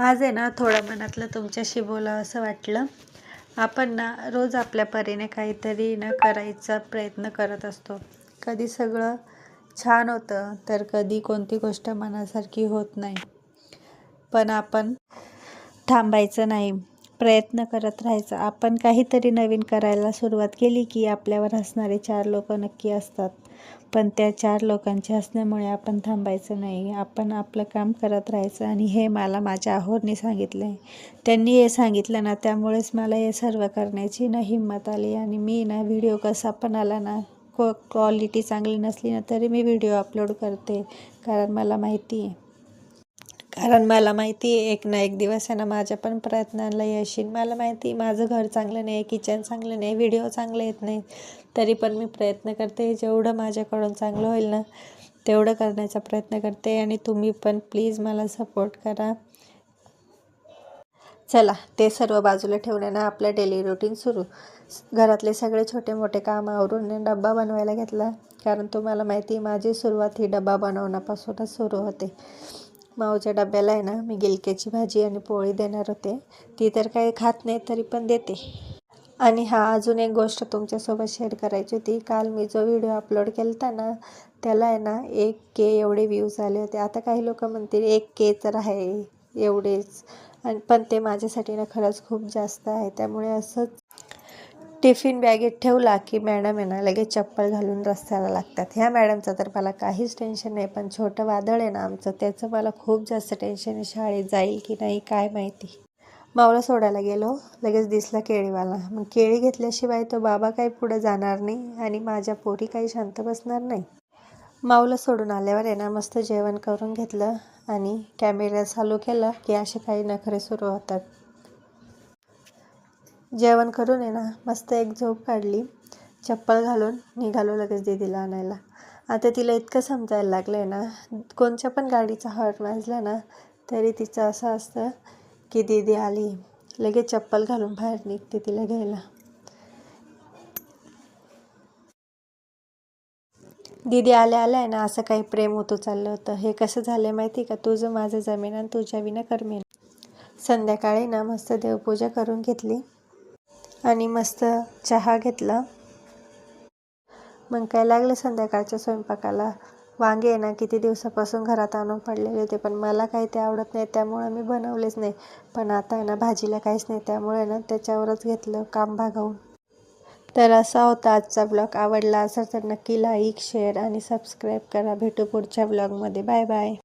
आज आहे ना थोडं मनातलं तुमच्याशी बोलावं असं वाटलं. आपण ना रोज आपल्या परीने काहीतरी करायचा प्रयत्न करत असतो. कधी सगळं छान होतं तर कधी कोणती गोष्ट मनासारखी होत नाही. पण आपण थांबायचं नाही, प्रयत्न करत राहायचं. आपण काहीतरी नवीन करायला सुरुवात केली की आपल्यावर हसणारे 4 लोक नक्की असतात. पण त्या 4 लोकांच्या हसण्यामुळे आपण थांबायचं नाही. आपण आपलं काम करत राहायचं. आणि हे मला माझ्या अहोरनी सांगितलं आहे. त्यांनी हे सांगितलं ना, त्यामुळेच मला हे सर्व करण्याची हिंमत आली. आणि मी व्हिडिओ कसा पण आला ना, क्वालिटी चांगली नसली ना तरी मी व्हिडिओ अपलोड करते. कारण मला माहिती आहे एक ना एक दिवस माझ्या पण प्रयत्नांना यश येईल. मला माहिती आहे माझं घर चांगलं नाही, किचन चांगलं नाही, व्हिडिओ चांगले येत नाही, तरी पण मी प्रयत्न करते. जेवढं माझ्याकडून चांगलं होईल ना तेवढं करण्याचा प्रयत्न करते. आणि तुम्ही पण प्लीज मला सपोर्ट करा. चला, ते सर्व बाजूला ठेवून आपलं डेली रुटीन सुरू. घरातले सगळे छोटे मोठे काम आवरून डब्बा बनवायला घेतला. कारण तुम्हाला माहिती आहे माझी सुरुवात ही डब्बा बनवण्यापासूनच सुरू होते. माऊच्या डब्याला मी गिलक्याची भाजी आणि पोळी देणार होते. ती तर काही खात नाही तरी पण देते. आणि अजून एक गोष्ट तुमच्यासोबत शेअर करायची होती. काल मी जो व्हिडिओ अपलोड केला ना त्याला 1K एवढे व्ह्यूज आले होते. आता काही लोक म्हणतील 1K तर आहे एवढेच, पण ते माझ्यासाठी खरंच खूप जास्त आहे. त्यामुळे असंच टिफिन बॅगेत ठेवला की मॅडम लगेच चप्पल घालून रस्त्याला लागतात. ह्या मॅडमचं तर मला काहीच टेन्शन नाही, पण छोटं वादळ आहे ना आमचं, त्याचं मला खूप जास्त टेन्शन आहे. शाळेत जाईल की नाही काय माहिती. माऊला सोडायला गेलो, लगेच दिसला केळीवाला. मग केळी घेतल्याशिवाय तो बाबा काही पुढे जाणार नाही आणि माझ्या पोरी काही शांत बसणार नाही. माऊला सोडून आल्यावर मस्त जेवण करून घेतलं आणि कॅमेरा चालू केला की असे काही नखरे सुरू होतात. जेवण करून मस्त एक झोप काढली. चप्पल घालून निघालो लगेच दीदीला आणायला. आता तिला इतकं समजायला लागलंय ना, कोणत्या पण गाडीचा हॉर्न वाजला ना तरी तिचं असं असतं की दीदी आली. लगेच चप्पल घालून बाहेर निघते तिला घ्यायला. दीदी आल्या आल्या असं काही प्रेम होतं चाललं होतं. हे कसं झालं माहिती का, तुझं माझं जमेन आणि तुझ्या विना करमेन. संध्याकाळी मस्त देवपूजा करून घेतली आणि मस्त चहा घेतला. मग काय लागलं संध्याकाळच्या स्वयंपाकाला. वांगे किती दिवसापासून घरात आणून पडलेले होते, पण मला काही ते आवडत नाही त्यामुळे मी बनवलेच नाही. पण आता भाजीला काहीच नाही त्यामुळे त्याच्यावरच घेतलं काम भागवून. तर असा होता आजचा ब्लॉग. आवडला असेल तर नक्की लाईक, शेअर आणि सबस्क्राईब करा. भेटू पुढच्या ब्लॉगमध्ये. Bye bye.